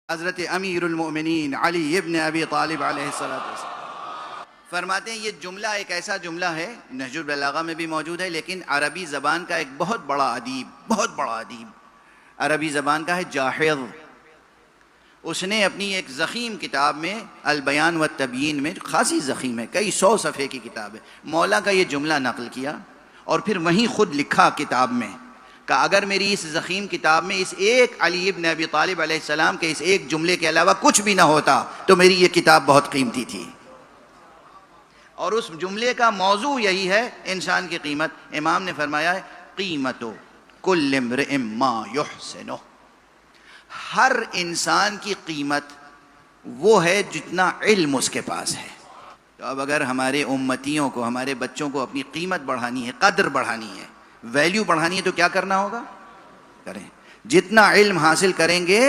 حضرت امیر المؤمنین علی ابن ابی طالب علیہ السلام فرماتے ہیں، یہ جملہ ایک ایسا جملہ ہے نہج البلاغہ میں بھی موجود ہے، لیکن عربی زبان کا ایک بہت بڑا ادیب عربی زبان کا ہے جاحظ۔ اس نے اپنی ایک ضخیم کتاب میں البیان والتبیین میں، خاصی ضخیم ہے، کئی 100 صفحے کی کتاب ہے، مولا کا یہ جملہ نقل کیا اور پھر وہیں خود لکھا کتاب میں کہ اگر میری اس ضخیم کتاب میں اس ایک علی ابن ابی طالب علیہ السلام کے اس ایک جملے کے علاوہ کچھ بھی نہ ہوتا تو میری یہ کتاب بہت قیمتی تھی۔ اور اس جملے کا موضوع یہی ہے، انسان کی قیمت۔ امام نے فرمایا ہے قیمت کل امرئ ما یحسنہ، ہر انسان کی قیمت وہ ہے جتنا علم اس کے پاس ہے۔ تو اب اگر ہمارے امتیوں کو، ہمارے بچوں کو اپنی قیمت بڑھانی ہے، قدر بڑھانی ہے، ویلیو بڑھانی ہے، تو کیا کرنا ہوگا؟ کریں، جتنا علم حاصل کریں گے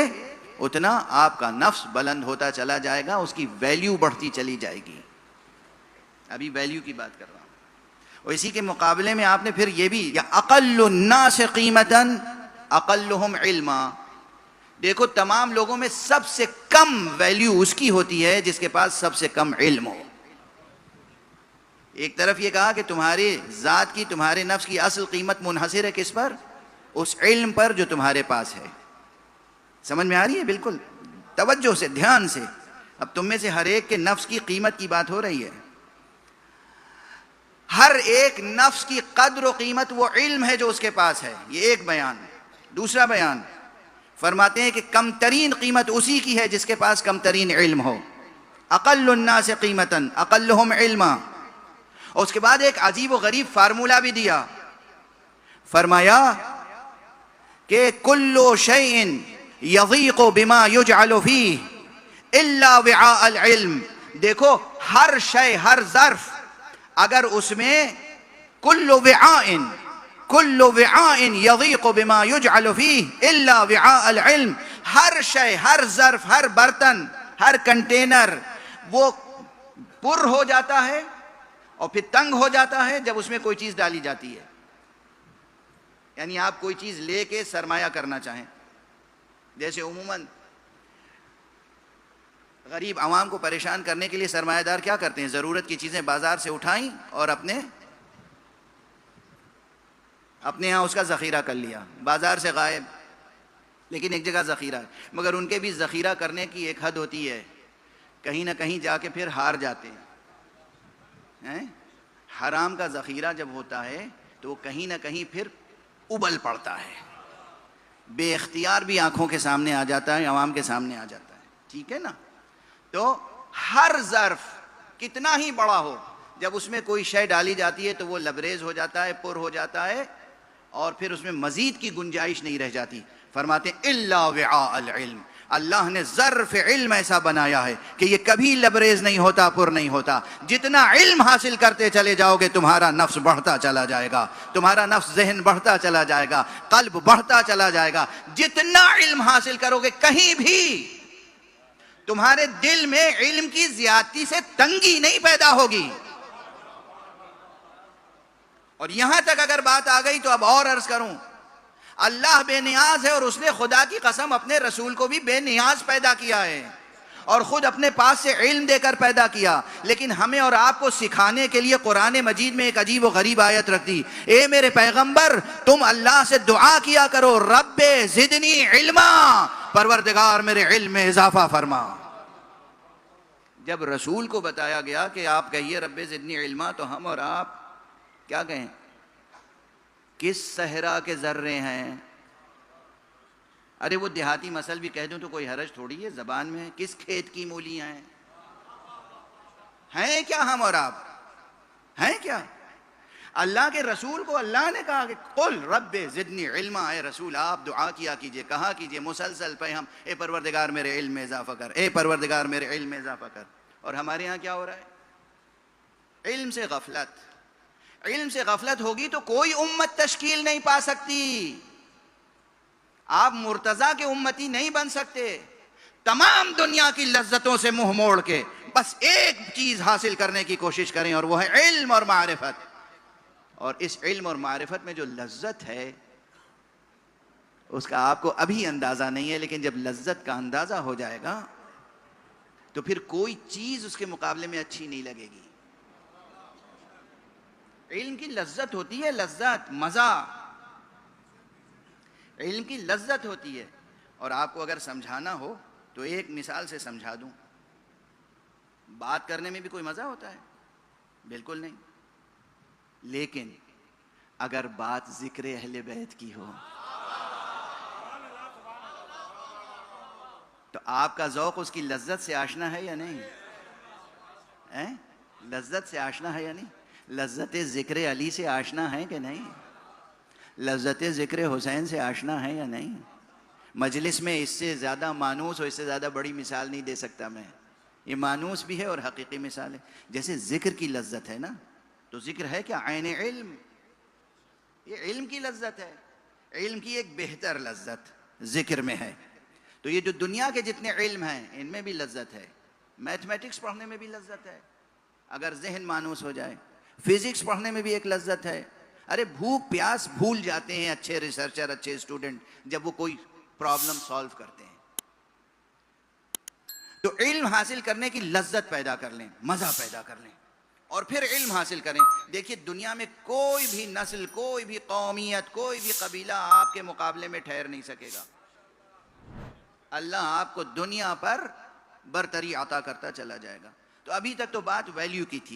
اتنا آپ کا نفس بلند ہوتا چلا جائے گا، اس کی ویلیو بڑھتی چلی جائے گی۔ ابھی ویلیو کی بات کر رہا ہوں، اور اسی کے مقابلے میں آپ نے پھر یہ بھی، یا اقل الناس قیمتا اقلهم علما، دیکھو تمام لوگوں میں سب سے کم ویلیو اس کی ہوتی ہے جس کے پاس سب سے کم علم ہو۔ ایک طرف یہ کہا کہ تمہاری ذات کی، تمہارے نفس کی اصل قیمت منحصر ہے کس پر؟ اس علم پر جو تمہارے پاس ہے۔ سمجھ میں آ رہی ہے؟ بالکل توجہ سے، دھیان سے۔ اب تم میں سے ہر ایک کے نفس کی قیمت کی بات ہو رہی ہے۔ ہر ایک نفس کی قدر و قیمت وہ علم ہے جو اس کے پاس ہے، یہ ایک بیان۔ دوسرا بیان فرماتے ہیں کہ کم ترین قیمت اسی کی ہے جس کے پاس کم ترین علم ہو۔ اقل الناس قیمتا اقلهم علما۔ اور اس کے بعد ایک عجیب و غریب فارمولہ بھی دیا، فرمایا کہ کل شیء یضیق بما یجعل فیہ الا وعاء العلم۔ دیکھو ہر شے، ہر ظرف، اگر اس میں کل وعاء یضیق بما یجعل فیہ الا وعاء العلم، ہر شے، ہر ظرف، ہر برتن، ہر کنٹینر وہ پر ہو جاتا ہے اور پھر تنگ ہو جاتا ہے جب اس میں کوئی چیز ڈالی جاتی ہے۔ یعنی آپ کوئی چیز لے کے سرمایہ کرنا چاہیں، جیسے عموماً غریب عوام کو پریشان کرنے کے لیے سرمایہ دار کیا کرتے ہیں؟ ضرورت کی چیزیں بازار سے اٹھائیں اور اپنے یہاں اس کا ذخیرہ کر لیا، بازار سے غائب، لیکن ایک جگہ ذخیرہ ہے۔ مگر ان کے بھی ذخیرہ کرنے کی ایک حد ہوتی ہے، کہیں نہ کہیں جا کے پھر ہار جاتے ہیں۔ حرام کا ذخیرہ جب ہوتا ہے تو وہ کہیں نہ کہیں پھر ابل پڑتا ہے، بے اختیار بھی آنکھوں کے سامنے آ جاتا ہے، عوام کے سامنے آ جاتا ہے، ٹھیک ہے نا؟ تو ہر ظرف کتنا ہی بڑا ہو، جب اس میں کوئی شے ڈالی جاتی ہے تو وہ لبریز ہو جاتا ہے، پر ہو جاتا ہے، اور پھر اس میں مزید کی گنجائش نہیں رہ جاتی۔ فرماتے ہیں الا وعاء العلم، اللہ نے ظرف علم ایسا بنایا ہے کہ یہ کبھی لبریز نہیں ہوتا، پر نہیں ہوتا۔ جتنا علم حاصل کرتے چلے جاؤ گے تمہارا نفس بڑھتا چلا جائے گا، تمہارا نفس ذہن بڑھتا چلا جائے گا، قلب بڑھتا چلا جائے گا۔ جتنا علم حاصل کرو گے کہیں بھی تمہارے دل میں علم کی زیادتی سے تنگی نہیں پیدا ہوگی۔ اور یہاں تک اگر بات آ گئی تو اب اور عرض کروں، اللہ بے نیاز ہے اور اس نے خدا کی قسم اپنے رسول کو بھی بے نیاز پیدا کیا ہے اور خود اپنے پاس سے علم دے کر پیدا کیا، لیکن ہمیں اور آپ کو سکھانے کے لیے قرآن مجید میں ایک عجیب و غریب آیت رکھ دی، اے میرے پیغمبر تم اللہ سے دعا کیا کرو، رب زدنی علما، پروردگار میرے علم میں اضافہ فرما۔ جب رسول کو بتایا گیا کہ آپ کہیے رب زدنی علما، تو ہم اور آپ کیا کہیں؟ کس صحرا کے ذرے ہیں؟ ارے وہ دیہاتی مثل بھی کہہ دوں تو کوئی حرج تھوڑی ہے، زبان میں ہے، کس کھیت کی مولیاں ہیں کیا ہم اور آپ؟ ہیں کیا؟ اللہ کے رسول کو اللہ نے کہا کہ قل رب زدنی علما، اے رسول آپ دعا کیا کیجئے، کہا کیجئے مسلسل پہ ہم، اے پروردگار میرے علم میں اضافہ کر، اے پروردگار میرے علم میں اضافہ کر۔ اور ہمارے ہاں کیا ہو رہا ہے؟ علم سے غفلت۔ علم سے غفلت ہوگی تو کوئی امت تشکیل نہیں پا سکتی، آپ مرتضیٰ کے امتی نہیں بن سکتے۔ تمام دنیا کی لذتوں سے منہ موڑ کے بس ایک چیز حاصل کرنے کی کوشش کریں، اور وہ ہے علم اور معرفت۔ اور اس علم اور معرفت میں جو لذت ہے اس کا آپ کو ابھی اندازہ نہیں ہے، لیکن جب لذت کا اندازہ ہو جائے گا تو پھر کوئی چیز اس کے مقابلے میں اچھی نہیں لگے گی۔ علم کی لذت ہوتی ہے، لذت، مزہ، علم کی لذت ہوتی ہے۔ اور آپ کو اگر سمجھانا ہو تو ایک مثال سے سمجھا دوں، بات کرنے میں بھی کوئی مزہ ہوتا ہے؟ بالکل نہیں۔ لیکن اگر بات ذکر اہل بیت کی ہو تو آپ کا ذوق اس کی لذت سے آشنا ہے یا نہیں؟ لذت سے آشنا ہے یا نہیں؟ لذت ذکر علی سے آشنا ہے کہ نہیں؟ لذت ذکر حسین سے آشنا ہے یا نہیں؟ مجلس میں اس سے زیادہ مانوس اور اس سے زیادہ بڑی مثال نہیں دے سکتا میں۔ یہ مانوس بھی ہے اور حقیقی مثال ہے۔ جیسے ذکر کی لذت ہے نا، تو ذکر ہے کیا؟ عین علم، یہ علم کی لذت ہے۔ علم کی ایک بہتر لذت ذکر میں ہے۔ تو یہ جو دنیا کے جتنے علم ہیں ان میں بھی لذت ہے۔ میتھمیٹکس پڑھنے میں بھی لذت ہے اگر ذہن مانوس ہو جائے، فزکس پڑھنے میں بھی ایک لذت ہے۔ ارے بھوک پیاس بھول جاتے ہیں اچھے ریسرچر، اچھے اسٹوڈنٹ، جب وہ کوئی پرابلم سالو کرتے ہیں۔ تو علم حاصل کرنے کی لذت پیدا کر لیں، مزہ پیدا کر لیں، اور پھر علم حاصل کریں۔ دیکھیے دنیا میں کوئی بھی نسل، کوئی بھی قومیت، کوئی بھی قبیلہ آپ کے مقابلے میں ٹھہر نہیں سکے گا۔ اللہ آپ کو دنیا پر برتری عطا کرتا چلا جائے گا۔ تو ابھی تک تو بات ویلیو کی تھی۔